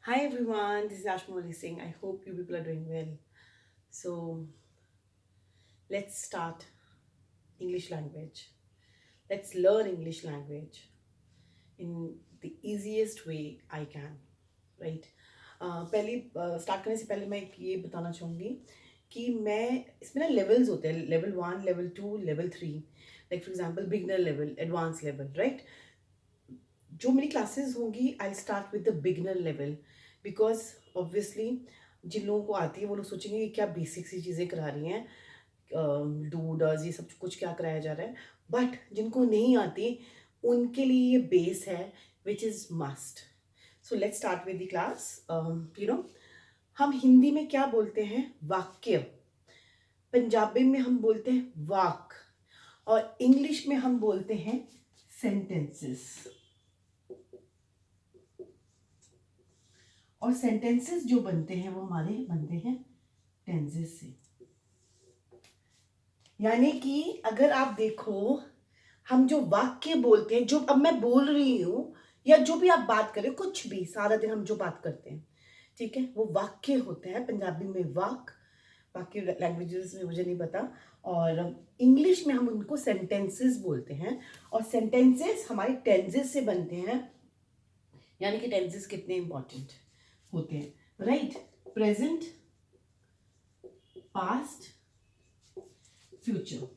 Hi everyone, this is Ashmoli Singh. I hope you people are doing well. So let's start English language. Let's learn English language in the easiest way I can, right? पहले start करने से पहले मैं ये बताना चाहूँगी कि मैं इसमें ना लेवल्स होते हैं, level 1, level 2, level 3, like for example beginner level, advance level, right? जो मेरी क्लासेस होंगी I start with the beginner level because obviously जिन लोगों को आती है वो लोग सोचेंगे कि क्या बेसिक सी चीज़ें करा रही हैं, डू डज ये सब कुछ क्या कराया जा रहा है। बट जिनको नहीं आती उनके लिए ये बेस है which is must. So let's start with the class. हम हिंदी में क्या बोलते हैं? वाक्य। पंजाबी में हम बोलते हैं वाक। और इंग्लिश में हम बोलते हैं सेंटेंसेस। और सेंटेंसेस जो बनते हैं वो हमारे बनते हैं टेंसेस से। यानी कि अगर आप देखो, हम जो वाक्य बोलते हैं, जो अब मैं बोल रही हूँ या जो भी आप बात करें, कुछ भी सारा दिन हम जो बात करते हैं, ठीक है, वो वाक्य होते हैं। पंजाबी में वाक, बाकी लैंग्वेजेस में मुझे नहीं पता। और इंग्लिश में हम उनको सेंटेंसेस बोलते हैं। और सेंटेंसेस हमारे टेंसेस से बनते हैं। यानी कि टेंसेस कितने इंपॉर्टेंट होते हैं, राइट? प्रेजेंट, पास्ट, फ्यूचर,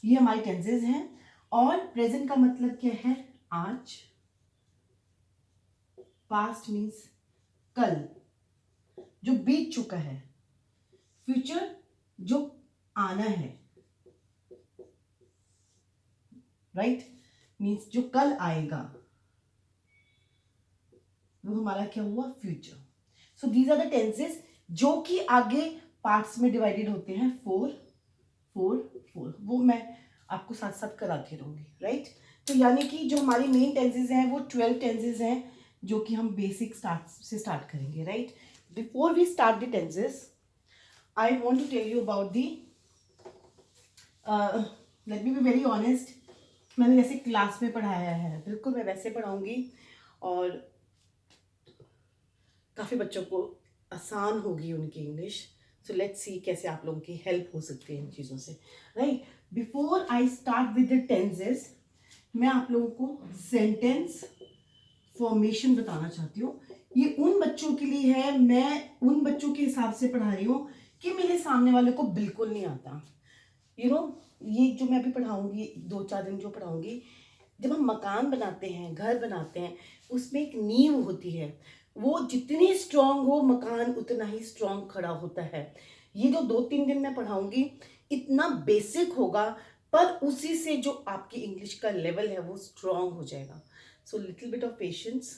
ये हमारे टेंसेस हैं। और प्रेजेंट का मतलब क्या है? आज। पास्ट मीन्स कल, जो बीत चुका है। फ्यूचर, जो आना है, राइट? मीन्स जो कल आएगा, वो हमारा क्या हुआ? Future. So these are the tenses जो कि आगे पार्ट्स में डिवाइडेड होते हैं, 4 4 4। वो मैं आपको साथ साथ कराती रहूंगी, राइट? तो यानी कि जो हमारी मेन टेंसेस हैं वो 12 टेंसेस हैं, जो कि हम बेसिक स्टार्ट से स्टार्ट करेंगे, right? Before we start the tenses I want to tell you about the, let me be very honest, मैंने जैसे क्लास में पढ़ाया है बिल्कुल मैं वैसे पढ़ाऊंगी। और काफ़ी बच्चों को आसान होगी उनकी इंग्लिश। सो लेट्स सी कैसे आप लोगों की हेल्प हो सकती है इन चीज़ों से, right? Before I start with the tenses, मैं आप लोगों को सेंटेंस फॉर्मेशन बताना चाहती हूँ। ये उन बच्चों के लिए है, मैं उन बच्चों के हिसाब से पढ़ा रही हूँ कि मेरे सामने वाले को बिल्कुल नहीं आता। ये जो मैं अभी पढ़ाऊंगी, 2-4 दिन जो पढ़ाऊंगी, जब हम मकान बनाते हैं, घर बनाते हैं, उसमें एक नींव होती है। वो जितनी स्ट्रांग हो मकान उतना ही स्ट्रांग खड़ा होता है। ये जो 2-3 दिन मैं पढ़ाऊंगी इतना बेसिक होगा, पर उसी से जो आपकी इंग्लिश का लेवल है वो स्ट्रांग हो जाएगा। So little bit of patience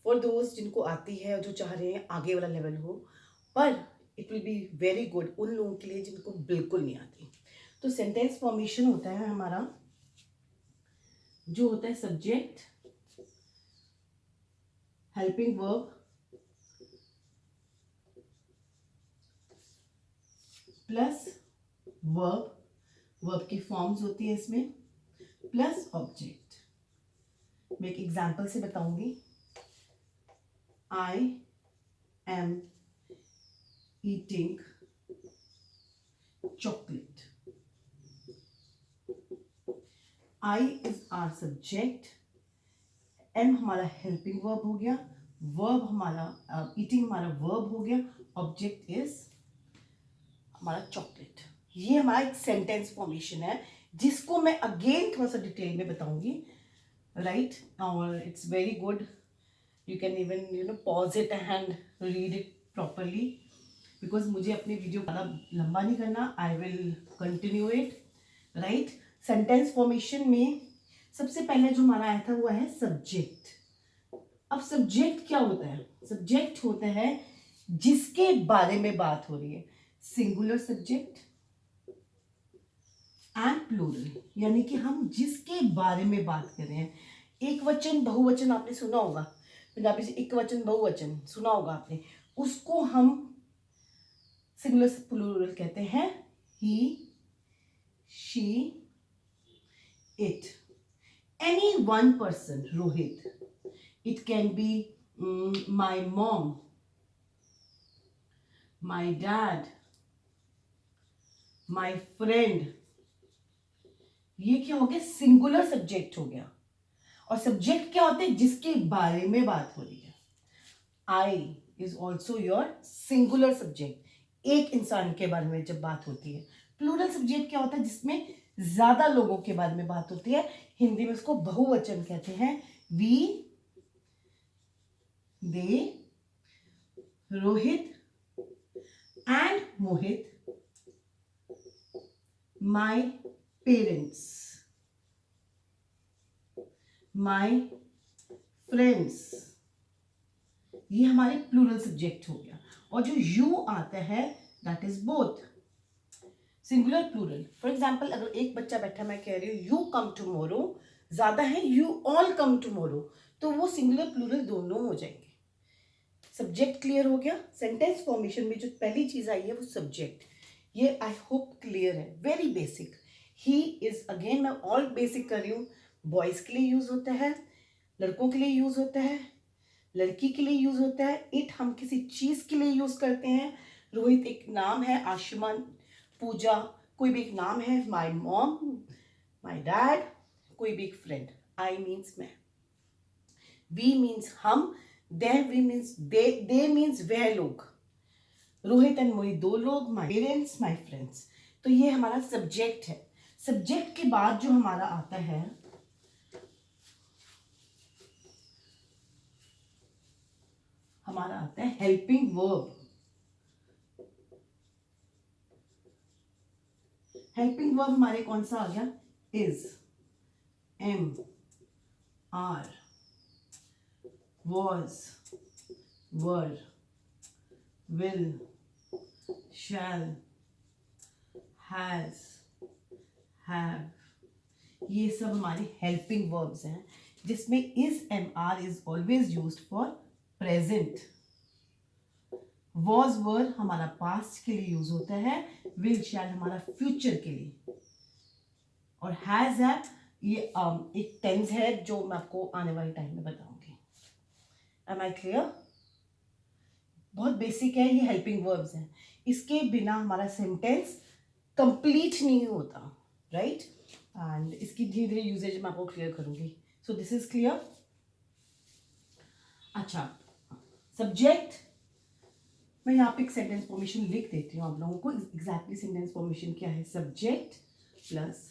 for दोस्त जिनको आती है, जो चाह रहे हैं आगे वाला लेवल हो। पर it will be very good उन लोगों के लिए जिनको बिल्कुल नहीं आती। तो सेंटेंस फॉर्मेशन होता है हमारा, जो होता है subject, helping verb plus verb, verb की फॉर्म्स होती है इसमें, प्लस ऑब्जेक्ट। मैं एक एग्जांपल से बताऊंगी। I am eating chocolate. I is are subject, am हमारा हेल्पिंग वर्ब हो गया, वर्ब हमारा ईटिंग हमारा वर्ब हो गया, ऑब्जेक्ट इज हमारा चॉकलेट। ये हमारा एक सेंटेंस फॉर्मेशन है जिसको मैं अगेन थोड़ा सा डिटेल में बताऊंगी, राइट? और it's very good, you can even pause it and read it properly, because मुझे अपनी वीडियो ज़्यादा लंबा नहीं करना। I will continue it, right? Sentence formation में सबसे पहले जो हमारा आया था वो है सब्जेक्ट। अब सब्जेक्ट क्या होता है? सब्जेक्ट होता है जिसके बारे में बात हो रही है, सिंगुलर सब्जेक्ट एंड प्लूरल, यानी कि हम जिसके बारे में बात कर रहे हैं। एक वचन बहुवचन आपने सुना होगा, पंजाबी से एक वचन बहुवचन सुना होगा आपने, उसको हम सिंगुलर प्लूरल कहते हैं। He, she, it. Any one person, Rohit, It can be my mom, my dad, my friend. ये क्या हो गया? सिंगुलर सब्जेक्ट हो गया. और सब्जेक्ट क्या होते हैं? जिसके बारे में बात हो रही है. I is also your singular subject. एक इंसान के बारे में जब बात होती है. प्लूरल सब्जेक्ट क्या होता है? जिसमें ज्यादा लोगों के बारे में बात होती है. हिंदी में उसको बहुवचन कहते हैं. We, they, Rohit and Mohit, my parents, my friends. ये हमारे प्लूरल सब्जेक्ट हो गया. और जो यू आता है that is both. Singular plural. For example अगर एक बच्चा बैठा, मैं कह रही हूँ यू कम टुमारो, ज्यादा है यू ऑल कम टुमारो, तो वो सिंगुलर प्लूरल दोनों हो जाएंगे. सब्जेक्ट क्लियर हो गया. सेंटेंस फॉर्मेशन में जो पहली चीज आई है वो सब्जेक्ट. ये आई होप क्लियर है. Very basic. He is, again मैं ऑल बेसिक कर रही हूँ. बॉयज के लिए यूज होता है, लड़कों के लिए यूज होता है, लड़की के लिए यूज होता है. इट हम किसी चीज के लिए यूज करते हैं. रोहित एक नाम है, आशुमान, पूजा कोई भी एक नाम है, माय मॉम, माय डैड, कोई भी एक फ्रेंड. आई मीन्स मैं, वी मीन्स हम, दे वी मीन्स दे मीन्स वह लोग, रोहित एंड मोहित दो लोग, माय पेरेंट्स, माय फ्रेंड्स. तो ये हमारा सब्जेक्ट है. सब्जेक्ट के बाद जो हमारा आता है हेल्पिंग वर्ब. हेल्पिंग वर्ब हमारे कौन सा आ गया? Is, am, are, was, were, will, shall, has, have. ये सब हमारे हेल्पिंग वर्ब्स हैं जिसमें is, am, are is always used for present. was, were हमारा पास्ट के लिए यूज होता है. will, shall हमारा फ्यूचर के लिए. और has, है ये एक टेंस है जो मैं आपको आने वाले टाइम में बताऊंगी. Am I clear? बहुत बेसिक है. ये हेल्पिंग वर्ब्स हैं. इसके बिना हमारा सेंटेंस कंप्लीट नहीं होता. राइट? एंड इसकी धीरे धीरे यूजेज मैं आपको क्लियर करूंगी. सो दिस इज क्लियर. अच्छा, सब्जेक्ट. मैं यहाँ पे एक सेंटेंस फॉर्मेशन लिख देती हूँ आप लोगों को. एग्जैक्टली सेंटेंस फॉर्मेशन क्या है? Subject plus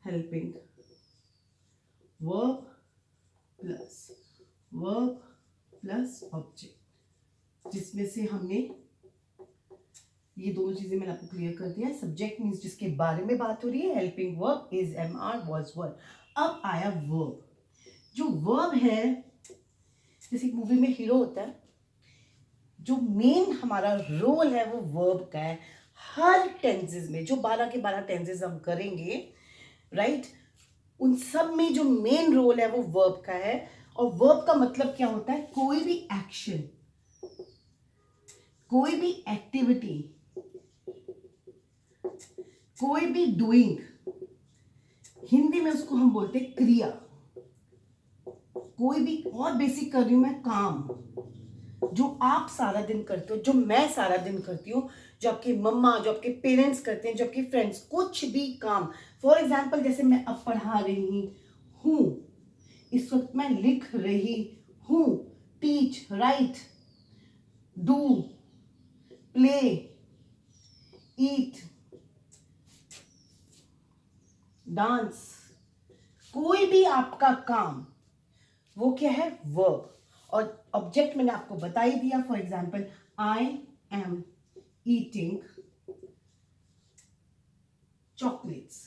helping verb plus object, जिसमें से हमने ये दोनों चीजें मैंने आपको क्लियर कर दिया. सब्जेक्ट मीन्स जिसके बारे में बात हो रही है. Helping verb is, am, are, was, were. अब आया वर्ब. जो वर्ब है, जैसे एक मूवी में हीरो होता है, जो मेन हमारा रोल है वो वर्ब का है. हर टेंसेस में जो 12 के 12 टेंसेस हम करेंगे, राइट, उन सब में जो मेन रोल है वो वर्ब का है. और वर्ब का मतलब क्या होता है? कोई भी एक्शन, कोई भी एक्टिविटी, कोई भी डूइंग. हिंदी में उसको हम बोलते हैं क्रिया. कोई भी, और बेसिक कर रही हूं मैं, काम जो आप सारा दिन करते हो, जो मैं सारा दिन करती हूँ, जो आपकी मम्मा, जो आपके पेरेंट्स करते हैं, जो आपके फ्रेंड्स, कुछ भी काम. फॉर एग्जाम्पल जैसे मैं अब पढ़ा रही हूं, इस वक्त मैं लिख रही हूं. Teach, right, do, play, eat, dance, कोई भी आपका काम, वो क्या है? वर्ब. और ऑब्जेक्ट मैंने आपको बता ही दिया. For example, I am eating chocolates.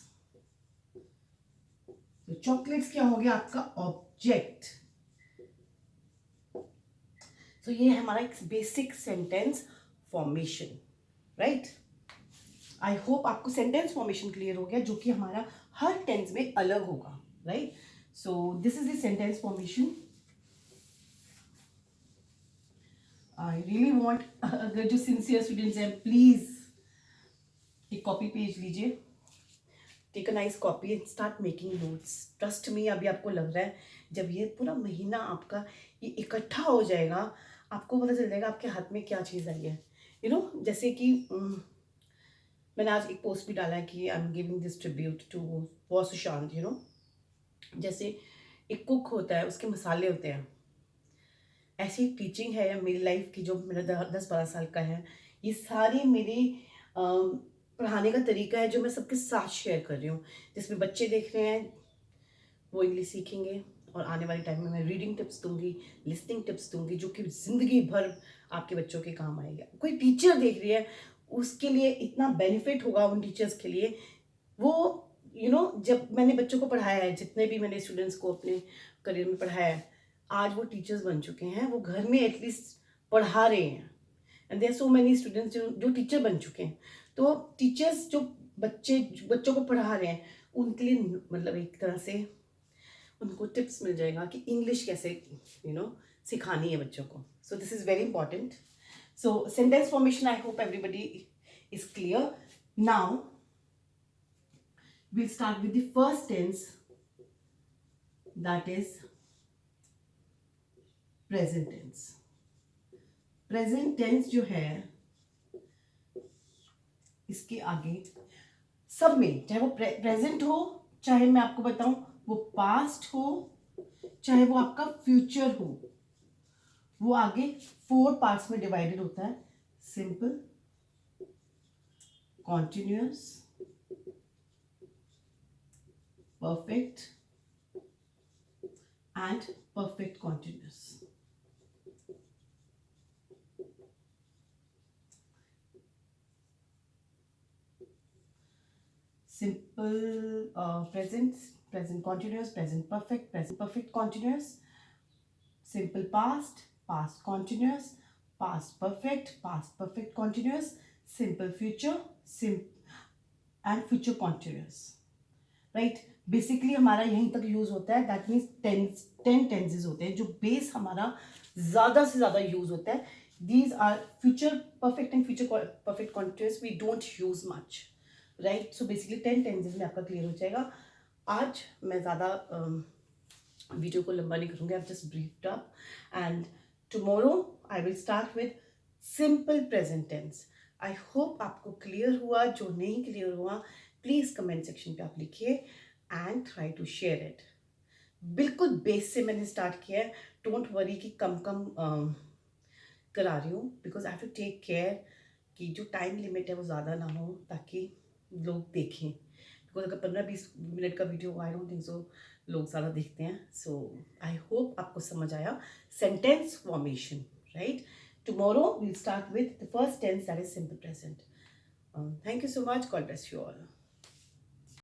तो चॉकलेट्स क्या हो गया? आपका ऑब्जेक्ट. तो ये है हमारा एक बेसिक सेंटेंस फॉर्मेशन. राइट? आई होप आपको सेंटेंस फॉर्मेशन क्लियर हो गया, जो कि हमारा हर टेंस में अलग होगा. Right? So this is the sentence formation. I really want, अगर जो सिंसियर स्टूडेंट्स हैं प्लीज एक कॉपी पेज लीजिए. Take a nice copy and start making notes. Trust me, अभी आपको लग रहा है जब ये पूरा महीना आपका ये इकट्ठा हो जाएगा, आपको पता चल जाएगा आपके हाथ में क्या चीज़ आई है. जैसे कि मैंने आज एक पोस्ट भी डाला है कि I am giving this tribute to वो सुशांत. जैसे एक कुक होता है, उसके मसाले होते हैं, ऐसी टीचिंग है मेरी लाइफ की जो मेरा 10-12 साल का है. ये सारी मेरी पढ़ाने का तरीका है जो मैं सबके साथ शेयर कर रही हूँ, जिसमें बच्चे देख रहे हैं वो इंग्लिश सीखेंगे, और आने वाले टाइम में मैं रीडिंग टिप्स दूंगी, लिसनिंग टिप्स दूंगी, जो कि ज़िंदगी भर आपके बच्चों के काम आएगा. कोई टीचर देख रही है, उसके लिए इतना बेनिफिट होगा उन टीचर्स के लिए. वो जब मैंने बच्चों को पढ़ाया है, जितने भी मैंने स्टूडेंट्स को अपने करियर में पढ़ाया है, आज वो टीचर्स बन चुके हैं, वो घर में एटलीस्ट पढ़ा रहे हैं. And there so many students जो टीचर बन चुके हैं. तो टीचर्स जो बच्चों को पढ़ा रहे हैं, उनके लिए मतलब एक तरह से उनको टिप्स मिल जाएगा कि इंग्लिश कैसे सिखानी है बच्चों को. So this is very important. So sentence formation, I hope everybody is clear. Now we'll start with the first tense, that is present tense. Present tense जो है, इसके आगे सब में, चाहे वो प्रेजेंट हो, चाहे मैं आपको बताऊं वो पास्ट हो, चाहे वो आपका फ्यूचर हो, वो आगे 4 पार्ट्स में डिवाइडेड होता है. Simple, continuous, perfect and perfect continuous. Simple present, present continuous, present perfect continuous. Simple past, past continuous, past perfect continuous. Simple future, and future continuous. Right. Basically हमारा यहीं तक यूज होता है. दैट मीन्स 10 टेंसेज होते हैं जो base हमारा ज़्यादा से ज़्यादा यूज होता है. These are future perfect and future perfect continuous we don't use much. Right. So basically 10 tenses में आपका क्लियर हो जाएगा. आज मैं ज़्यादा वीडियो को लंबा नहीं करूँगी. I just briefed up and tomorrow I will start with simple present tense. I hope आपको क्लियर हुआ. जो नहीं क्लियर हुआ प्लीज़ कमेंट सेक्शन पे आप लिखिए and try to share it. बिल्कुल बेस से मैंने स्टार्ट किया है. डोंट वरी कि कम करा रही हूँ, because I have to take care कि जो टाइम लिमिट है वो ज़्यादा ना हो, ताकि लोग देखें. बिकॉज अगर 15-20 मिनट का video, I don't think so लोग ज़्यादा देखते हैं. सो आई होप आपको समझ आया. Sentence formation, right. Tomorrow we'll start with the first tense, that is simple present. Thank you so much. God bless you all.